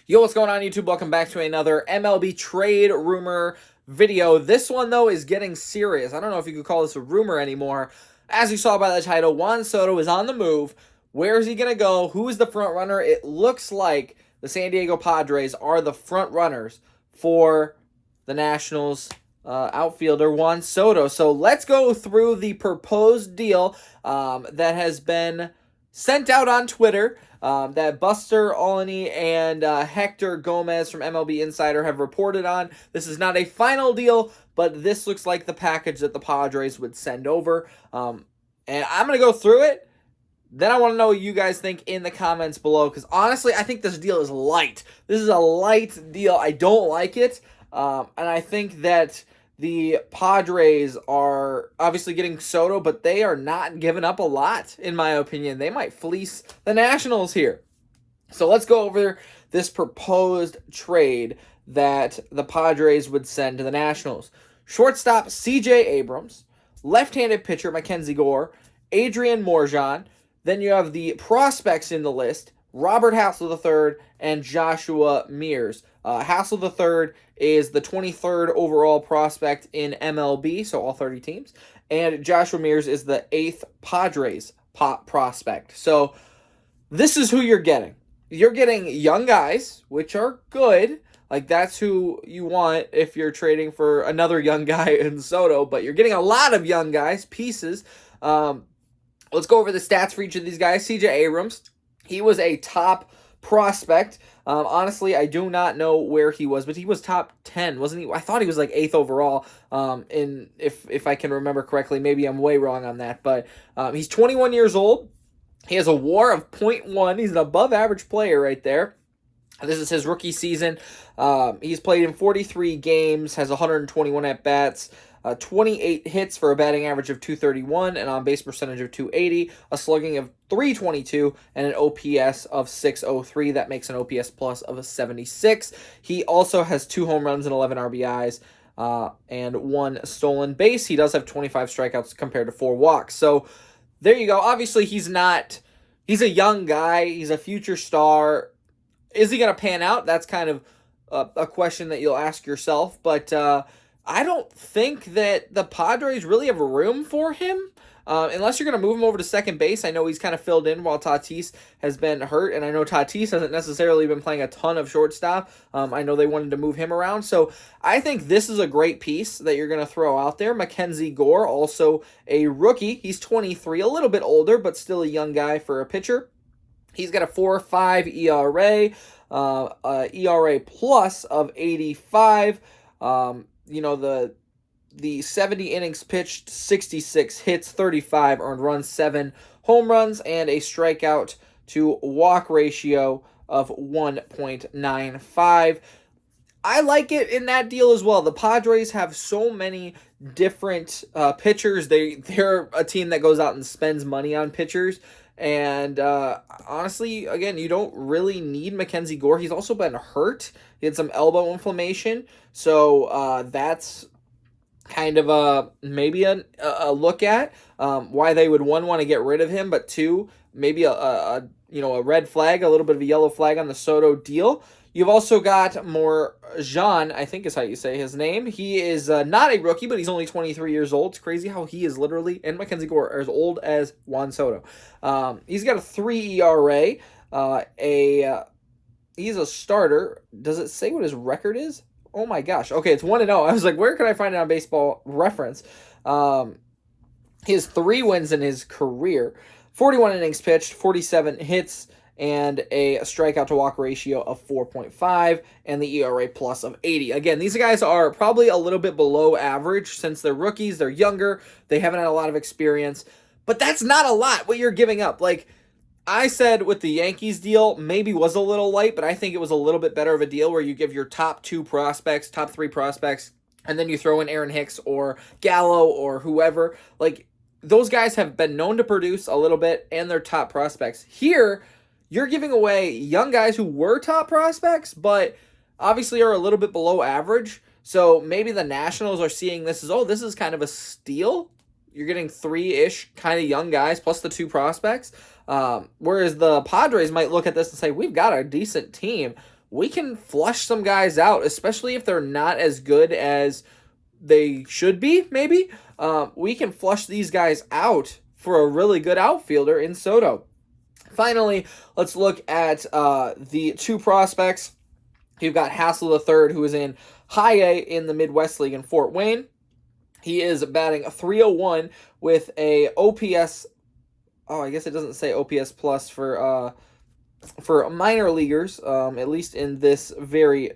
Yo, what's going on YouTube? Welcome back to another MLB trade rumor video. This one, though, is getting serious. I don't know if you could call this a rumor anymore. As you saw by the title, Juan Soto is on the move. Where is he going to go? Who is the front runner? It looks like the San Diego Padres are the front runners for the Nationals outfielder Juan Soto. So let's go through the proposed deal that has been sent out on Twitter. That Buster Olney and Hector Gomez from MLB Insider have reported on. This is not a final deal, but this looks like the package that the Padres would send over. And I'm going to go through it. Then I want to know what you guys think in the comments below, because honestly, I think this deal is light. This is a light deal. I don't like it. And I think that the Padres are obviously getting Soto, but they are not giving up a lot, in my opinion. They might fleece the Nationals here. So let's go over this proposed trade that the Padres would send to the Nationals. Shortstop C.J. Abrams, left-handed pitcher Mackenzie Gore, Adrian Morjan. Then you have the prospects in the list, Robert Hassel III and Joshua Mears. Hassel III is the 23rd overall prospect in MLB, so all 30 teams. And Joshua Mears is the 8th Padres prospect. So this is who you're getting. You're getting young guys, which are good. Like, that's who you want if you're trading for another young guy in Soto. But you're getting a lot of young guys, pieces. Let's go over the stats for each of these guys. C.J. Abrams, he was a top prospect. Honestly, I do not know where he was, but he was top 10, wasn't he? I thought he was like 8th overall. If I can remember correctly, maybe I'm way wrong on that. But he's 21 years old. He has a WAR of .1. He's an above-average player right there. This is his rookie season. He's played in 43 games, has 121 at-bats. 28 hits for a batting average of .231, an on-base percentage of .280, a slugging of .322, and an OPS of .603. That makes an OPS plus of a 76. He also has 2 home runs and 11 RBIs and 1 stolen base. He does have 25 strikeouts compared to 4 walks. So there you go. Obviously, he's a young guy. He's a future star. Is he going to pan out? That's kind of a question that you'll ask yourself, but I don't think that the Padres really have room for him unless you're going to move him over to second base. I know he's kind of filled in while Tatis has been hurt, and I know Tatis hasn't necessarily been playing a ton of shortstop. I know they wanted to move him around, so I think this is a great piece that you're going to throw out there. Mackenzie Gore, also a rookie. He's 23, a little bit older, but still a young guy for a pitcher. He's got a 4.5 ERA, ERA plus of 85. The 70 innings pitched, 66 hits, 35 earned runs, 7 home runs, and a strikeout to walk ratio of 1.95. I like it in that deal as well. The Padres have so many different pitchers. They're a team that goes out and spends money on pitchers. And honestly, again, you don't really need Mackenzie Gore. He's also been hurt. He had some elbow inflammation. So that's kind of maybe a look at why they would, one, want to get rid of him, but two, maybe a red flag, a little bit of a yellow flag on the Soto deal. You've also got Morjan, I think is how you say his name. He is not a rookie, but he's only 23 years old. It's crazy how he is literally, and Mackenzie Gore, are as old as Juan Soto. He's got a 3 ERA. He's a starter. Does it say what his record is? Oh my gosh. Okay, it's 1-0. I was like, where can I find it on Baseball Reference? He has 3 wins in his career. 41 innings pitched, 47 hits, and a strikeout to walk ratio of 4.5, and the ERA plus of 80. Again, these guys are probably a little bit below average since they're rookies. They're younger. They haven't had a lot of experience. But that's not a lot what you're giving up. Like I said with the Yankees deal, maybe was a little light, but I think it was a little bit better of a deal where you give your top 2 prospects, top 3 prospects, and then you throw in Aaron Hicks or Gallo or whoever. Like, those guys have been known to produce a little bit, and they're top prospects. Here, you're giving away young guys who were top prospects, but obviously are a little bit below average. So maybe the Nationals are seeing this as, oh, this is kind of a steal. You're getting 3-ish kind of young guys plus the 2 prospects. Whereas the Padres might look at this and say, we've got a decent team. we can flush some guys out, especially if they're not as good as they should be, maybe. We can flush these guys out for a really good outfielder in Soto. Finally, let's look at the two prospects. You've got Hassel III, who is in High A in the Midwest League in Fort Wayne. He is batting a .301 with a OPS. Oh, I guess it doesn't say OPS plus for minor leaguers, at least in this very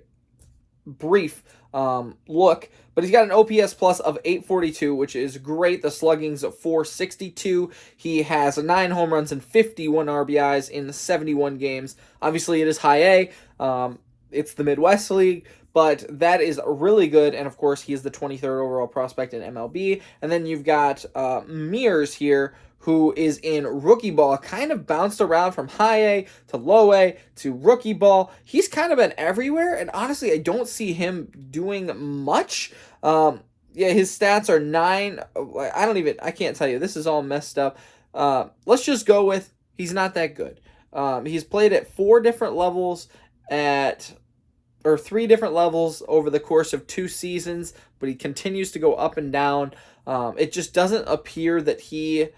brief look. But he's got an OPS plus of 842, which is great. The slugging's 462. He has 9 home runs and 51 RBIs in 71 games. Obviously, it is High A. It's the Midwest League, but that is really good. And, of course, he is the 23rd overall prospect in MLB. And then you've got Mears here, who is in rookie ball, kind of bounced around from High A to Low A to rookie ball. He's kind of been everywhere, and honestly, I don't see him doing much. His stats are 9. I can't tell you. This is all messed up. Let's just go with he's not that good. He's played at 3 different levels over the course of 2 seasons, but he continues to go up and down. It just doesn't appear that he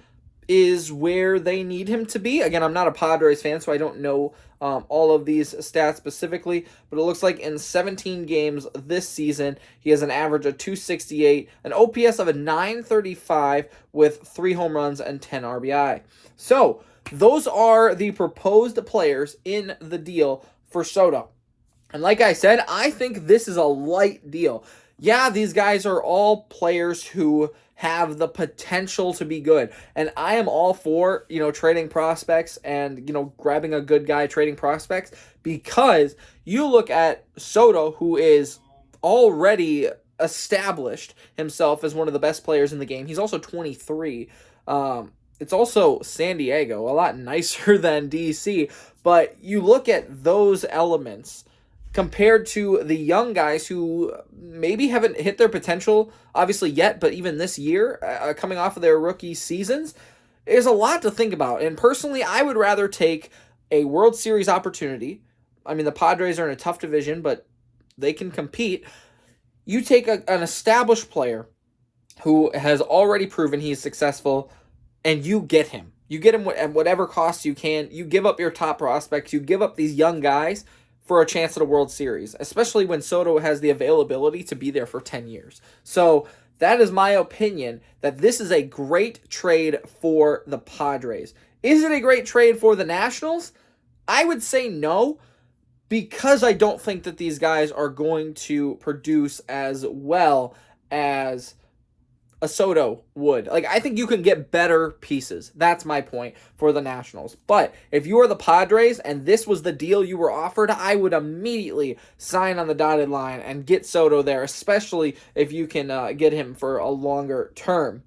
is where they need him to be. Again, I'm not a Padres fan, so I don't know all of these stats specifically, but it looks like in 17 games this season, he has an average of 268, an OPS of a 935 with 3 home runs and 10 RBI. So those are the proposed players in the deal for Soto. And like I said, I think this is a light deal. Yeah, these guys are all players who have the potential to be good. And I am all for, trading prospects and, grabbing a good guy, trading prospects, because you look at Soto, who is already established himself as one of the best players in the game. He's also 23. It's also San Diego, a lot nicer than DC. But you look at those elements compared to the young guys who maybe haven't hit their potential, obviously, yet, but even this year, coming off of their rookie seasons, there's a lot to think about. And personally, I would rather take a World Series opportunity. I mean, the Padres are in a tough division, but they can compete. You take an established player who has already proven he's successful, and you get him. You get him at whatever cost you can. You give up your top prospects. You give up these young guys for a chance at a World Series, especially when Soto has the availability to be there for 10 years. So that is my opinion, that this is a great trade for the Padres. Is it a great trade for the Nationals? I would say no, because I don't think that these guys are going to produce as well as a Soto would. I think you can get better pieces. That's my point for the Nationals. But if you are the Padres and this was the deal you were offered, I would immediately sign on the dotted line and get Soto there, especially if you can get him for a longer term.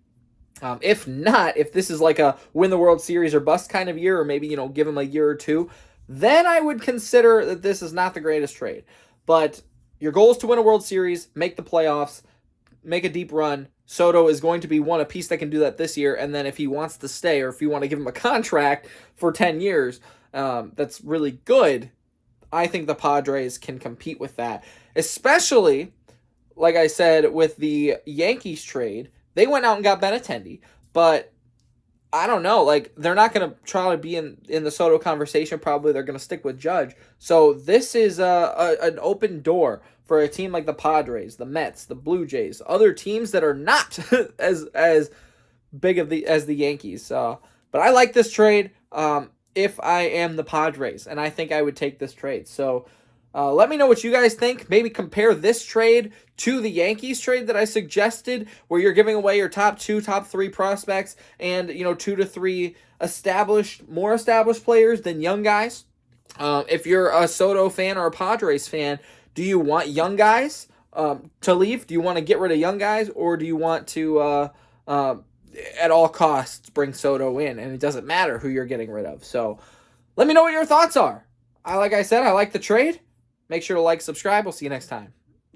If not, if this is like a win the World Series or bust kind of year, or maybe, give him a year or two, then I would consider that this is not the greatest trade. But your goal is to win a World Series, make the playoffs, make a deep run. Soto is going to be a piece that can do that this year, and then if he wants to stay, or if you want to give him a contract for 10 years, that's really good. I think the Padres can compete with that, especially, like I said, with the Yankees trade. They went out and got Benintendi, but I don't know. They're not going to try to be in the Soto conversation. Probably they're going to stick with Judge. So this is an open door for a team like the Padres, the Mets, the Blue Jays, other teams that are not as big as the Yankees. But I like this trade if I am the Padres, and I think I would take this trade. So let me know what you guys think. Maybe compare this trade to the Yankees trade that I suggested, where you're giving away your top 2, top 3 prospects and, 2 to 3 more established players than young guys. If you're a Soto fan or a Padres fan, do you want young guys to leave? Do you want to get rid of young guys, or do you want to, at all costs, bring Soto in, and it doesn't matter who you're getting rid of? So let me know what your thoughts are. Like I said, I like the trade. Make sure to like, subscribe. We'll see you next time.